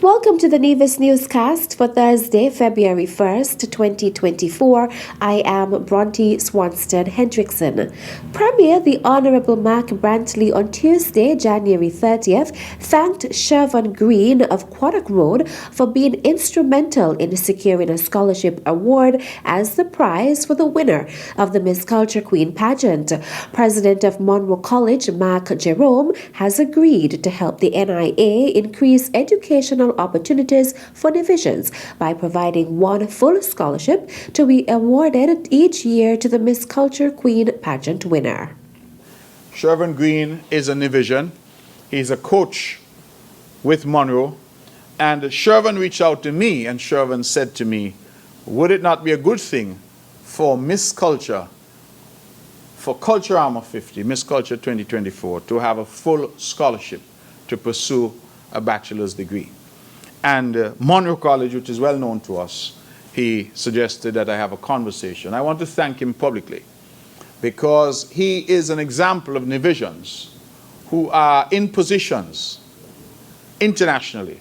Welcome to the Nevis Newscast for Thursday, February 1st, 2024. I am Bronte Swanston Hendrickson. Premier the Honourable Mark Brantley on Tuesday, January 30th, thanked Shirvon Greene of Quaddock Road for being instrumental in securing a scholarship award as the prize for the winner of the Miss Culture Queen pageant. President of Monroe College, Mark Jerome, has agreed to help the NIA increase educational opportunities for divisions by providing one full scholarship to be awarded each year to the Miss Culture Queen pageant winner. Shirvon Greene is a division. He's a coach with Monroe. And Shirvon reached out to me, and Shirvon said to me, would it not be a good thing for Miss Culture, for Culture Armor 50, Miss Culture 2024, to have a full scholarship to pursue a bachelor's degree? And Monroe College, which is well known to us, he suggested that I have a conversation. I want to thank him publicly because he is an example of divisions who are in positions internationally,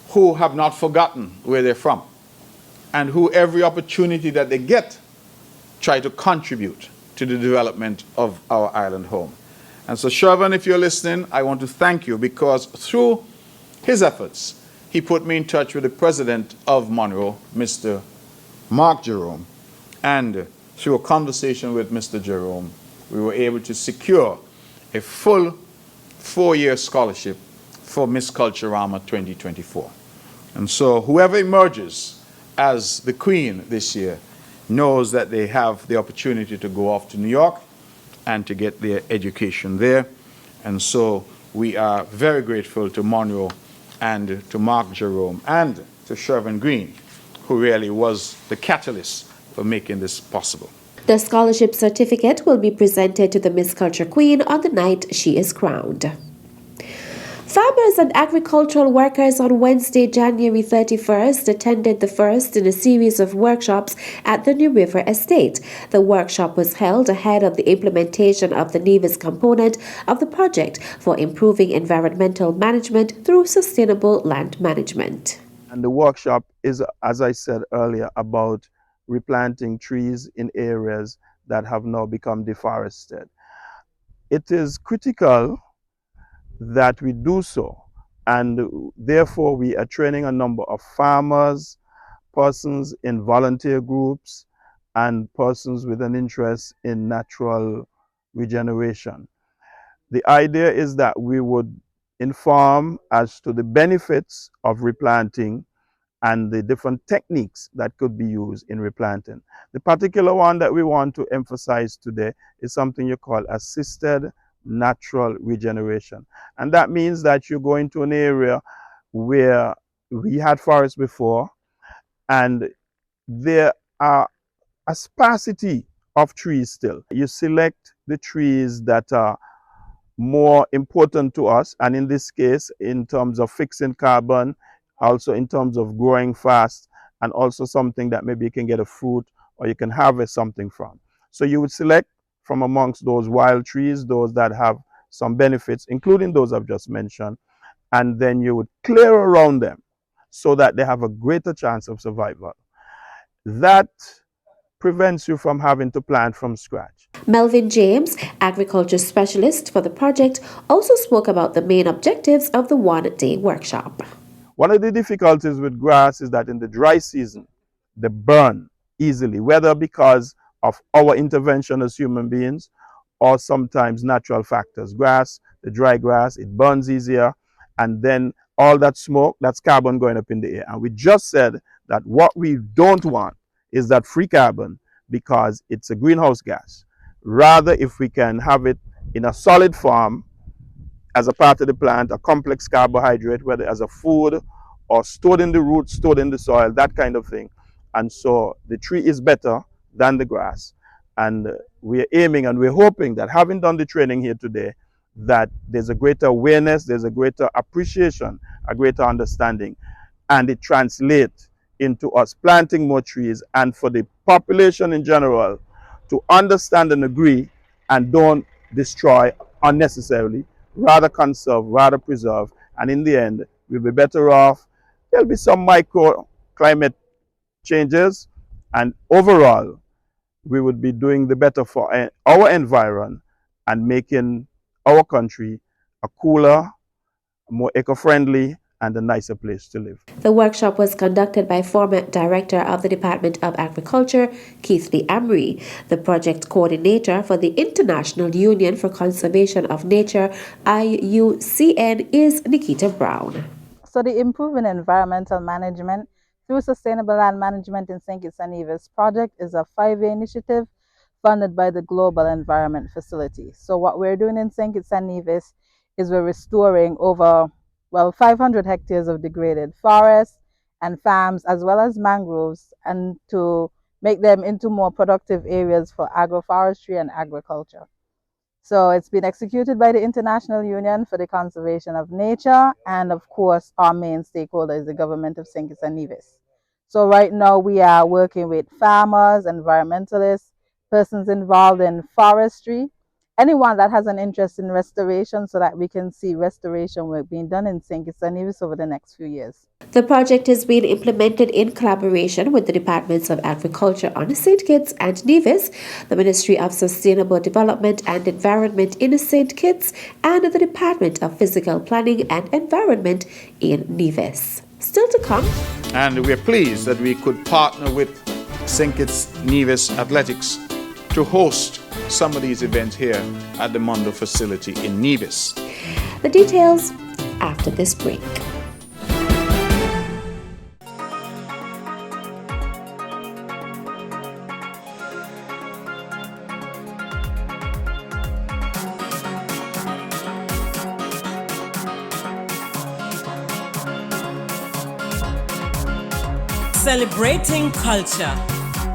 who have not forgotten where they're from, and who every opportunity that they get try to contribute to the development of our island home. And so, Shirvon, if you're listening, I want to thank you because through his efforts, he put me in touch with the president of Monroe, Mr. Mark Jerome. And through a conversation with Mr. Jerome, we were able to secure a full 4-year scholarship for Miss Culture Armor 2024. And so whoever emerges as the queen this year knows that they have the opportunity to go off to New York and to get their education there. And so we are very grateful to Monroe and to Mark Jerome and to Shirvon Greene, who really was the catalyst for making this possible. The scholarship certificate will be presented to the Miss Culture Queen on the night she is crowned. Farmers and agricultural workers on Wednesday, January 31st, attended the first in a series of workshops at the New River Estate. The workshop was held ahead of the implementation of the Nevis component of the project for improving environmental management through sustainable land management. And the workshop is, as I said earlier, about replanting trees in areas that have now become deforested. It is critical that we do so, and therefore we are training a number of farmers, persons in volunteer groups, and persons with an interest in natural regeneration. The idea is that we would inform as to the benefits of replanting and the different techniques that could be used in replanting. The particular one that we want to emphasize today is something you call assisted natural regeneration. And that means that you go into an area where we had forests before and there are a sparsity of trees still. You select the trees that are more important to us, and in this case, in terms of fixing carbon, also in terms of growing fast, and also something that maybe you can get a fruit or you can harvest something from. So you would select from amongst those wild trees, those that have some benefits, including those I've just mentioned, and then you would clear around them so that they have a greater chance of survival. That prevents you from having to plant from scratch. Melvin James, agriculture specialist for the project, also spoke about the main objectives of the one-day workshop. One of the difficulties with grass is that in the dry season, they burn easily, whether because of our intervention as human beings or sometimes natural factors. Grass, the dry grass, it burns easier, and then all that smoke, that's carbon going up in the air. And we just said that what we don't want is that free carbon because it's a greenhouse gas. Rather, if we can have it in a solid form as a part of the plant, a complex carbohydrate, whether as a food or stored in the roots, stored in the soil, that kind of thing. And so the tree is better than the grass. And we're aiming and we're hoping that having done the training here today, that there's a greater awareness, there's a greater appreciation, a greater understanding, and it translates into us planting more trees and for the population in general to understand and agree and don't destroy unnecessarily, rather conserve, rather preserve, and in the end, we'll be better off There'll be some microclimate changes, and overall, we would be doing the better for our environment and making our country a cooler, more eco-friendly, and a nicer place to live. The workshop was conducted by former Director of the Department of Agriculture, Keith Lee Amry. The project coordinator for the International Union for Conservation of Nature, IUCN, is Nikita Brown. So the Improving Environmental Management through Sustainable Land Management in St. Kitts and Nevis project is a 5-year initiative funded by the Global Environment Facility. So what we're doing in St. Kitts and Nevis is we're restoring over 500 hectares of degraded forests and farms, as well as mangroves, and to make them into more productive areas for agroforestry and agriculture. So it's been executed by the International Union for the Conservation of Nature, and of course, our main stakeholder is the government of St. Kitts and Nevis. So right now we are working with farmers, environmentalists, persons involved in forestry, anyone that has an interest in restoration, so that we can see restoration work being done in St. Kitts and Nevis over the next few years. The project is being implemented in collaboration with the Departments of Agriculture on St. Kitts and Nevis, the Ministry of Sustainable Development and Environment in St. Kitts, and the Department of Physical Planning and Environment in Nevis. Still to come. And we're pleased that we could partner with St. Kitts Nevis Athletics to host some of these events here at the Mondo facility in Nevis. The details after this break. Celebrating culture,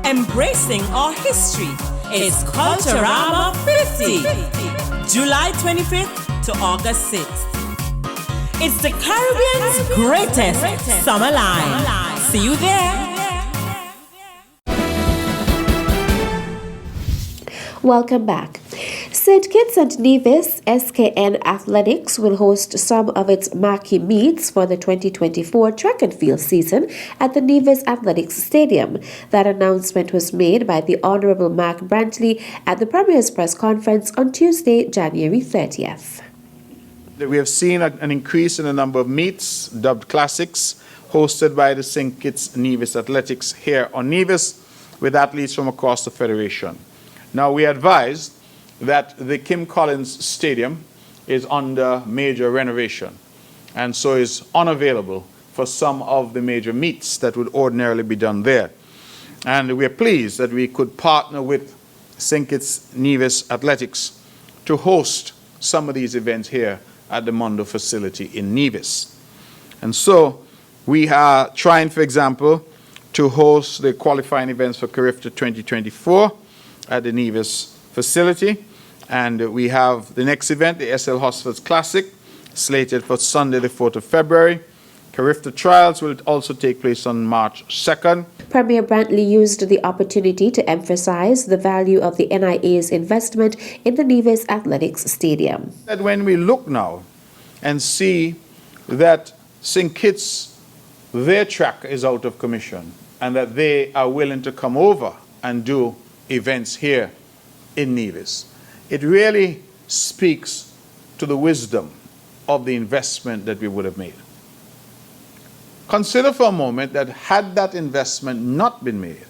embracing our history. It's Culturama 50, July 25th to August 6th. It's the Caribbean's greatest summer line. See you there. Welcome back. St. Kitts and Nevis SKN Athletics will host some of its marquee meets for the 2024 track and field season at the Nevis Athletics Stadium. That announcement was made by the Honorable Mark Brantley at the Premier's press conference on Tuesday, January 30th. We have seen an increase in the number of meets, dubbed classics, hosted by the St. Kitts Nevis Athletics here on Nevis, with athletes from across the Federation. Now, we advised that the Kim Collins Stadium is under major renovation and so is unavailable for some of the major meets that would ordinarily be done there. And we are pleased that we could partner with St. Kitts Nevis Athletics to host some of these events here at the Mondo facility in Nevis. And so we are trying, for example, to host the qualifying events for Carifta 2024 at the Nevis facility, and we have the next event, the SL Hosford's Classic, slated for Sunday the 4th of February. Carifta trials will also take place on March 2nd. Premier Brantley used the opportunity to emphasize the value of the NIA's investment in the Nevis Athletics Stadium. That when we look now and see that St. Kitts, their track is out of commission, and that they are willing to come over and do events here in Nevis, it really speaks to the wisdom of the investment that we would have made. Consider for a moment that had that investment not been made,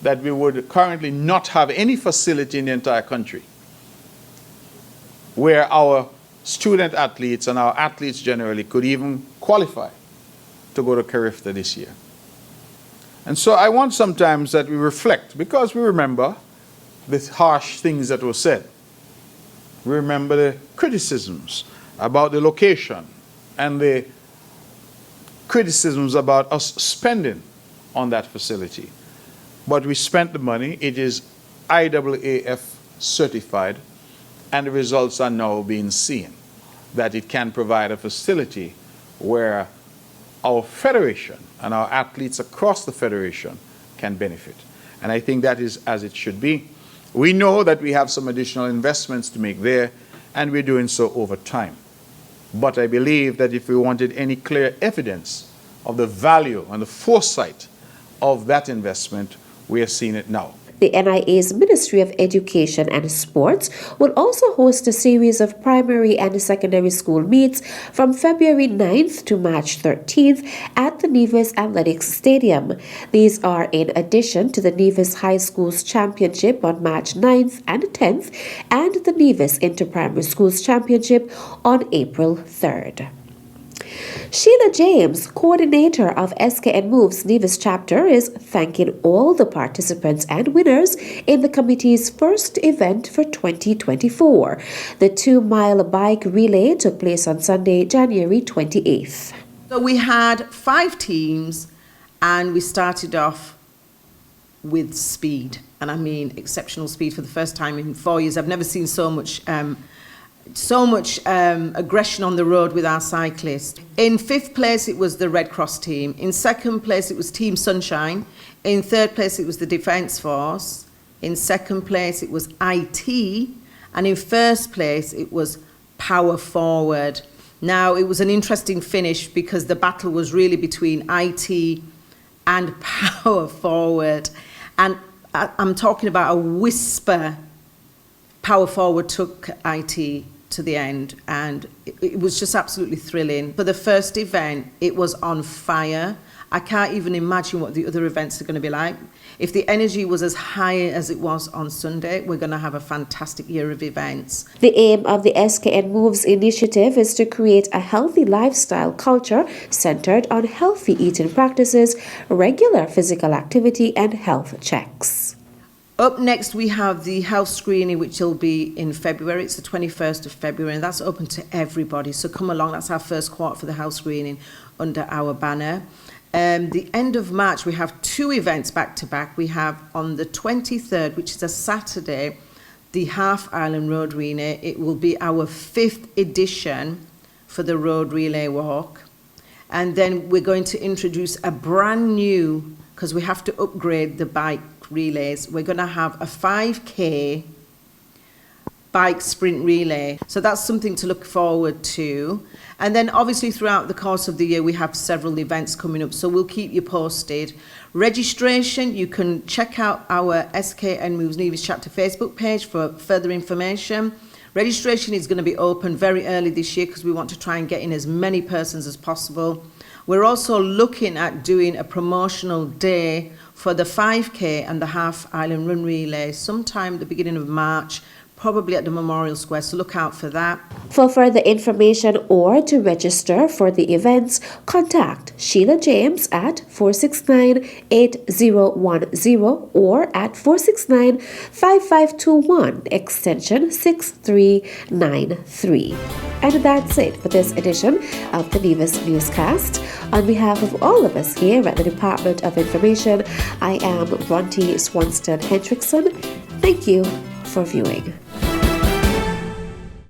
that we would currently not have any facility in the entire country where our student athletes and our athletes generally could even qualify to go to Carifta this year. And so I want sometimes that we reflect, because we remember the harsh things that were said. We remember the criticisms about the location and the criticisms about us spending on that facility. But we spent the money. It is IAAF certified, and the results are now being seen, that it can provide a facility where our federation and our athletes across the federation can benefit. And I think that is as it should be. We know that we have some additional investments to make there, and we're doing so over time. But I believe that if we wanted any clear evidence of the value and the foresight of that investment, we are seeing it now. The NIA's Ministry of Education and Sports will also host a series of primary and secondary school meets from February 9th to March 13th at the Nevis Athletics Stadium. These are in addition to the Nevis High Schools Championship on March 9th and 10th and the Nevis Inter-Primary Schools Championship on April 3rd. Sheila James, coordinator of SKN Moves Nevis chapter, is thanking all the participants and winners in the committee's first event for 2024. The 2-mile bike relay took place on Sunday, January 28th. So we had 5 teams and we started off with speed. And I mean exceptional speed for the first time in 4 years. I've never seen so much aggression on the road with our cyclists. In 5th place, it was the Red Cross team. In 2nd place, it was Team Sunshine. In 3rd place, it was the Defence Force. In 2nd place, it was IT. And in 1st place, it was Power Forward. Now, it was an interesting finish because the battle was really between IT and Power Forward. And I'm talking about a whisper. Power Forward took IT to the end, and it was just absolutely thrilling. For the first event, it was on fire. I can't even imagine what the other events are going to be like. If the energy was as high as it was on Sunday, we're going to have a fantastic year of events. The aim of the SKN Moves initiative is to create a healthy lifestyle culture centered on healthy eating practices, regular physical activity, and health checks. Up next, we have the health screening, which will be in February. It's the 21st of February, and that's open to everybody. So come along. That's our first quarter for the health screening under our banner. The end of March, we have 2 events back-to-back. We have on the 23rd, which is a Saturday, the Half Island Road Relay. It will be our 5th edition for the Road Relay Walk. And then we're going to introduce a brand new, because we have to upgrade the bike relays, we're going to have a 5K bike sprint relay. So that's something to look forward to. And then obviously throughout the course of the year, we have several events coming up, so we'll keep you posted. Registration, you can check out our SKN Moves Nevis chapter Facebook page for further information. Registration is going to be open very early this year because we want to try and get in as many persons as possible. We're also looking at doing a promotional day for the 5K and the Half Island Run Relay sometime at the beginning of March, probably at the Memorial Square, so look out for that. For further information or to register for the events, contact Sheila James at 469-8010 or at 469-5521 extension 6393. And that's it for this edition of the Nevis Newscast. On behalf of all of us here at the Department of Information, I am Bronte Swanston Hendrickson. Thank you for viewing.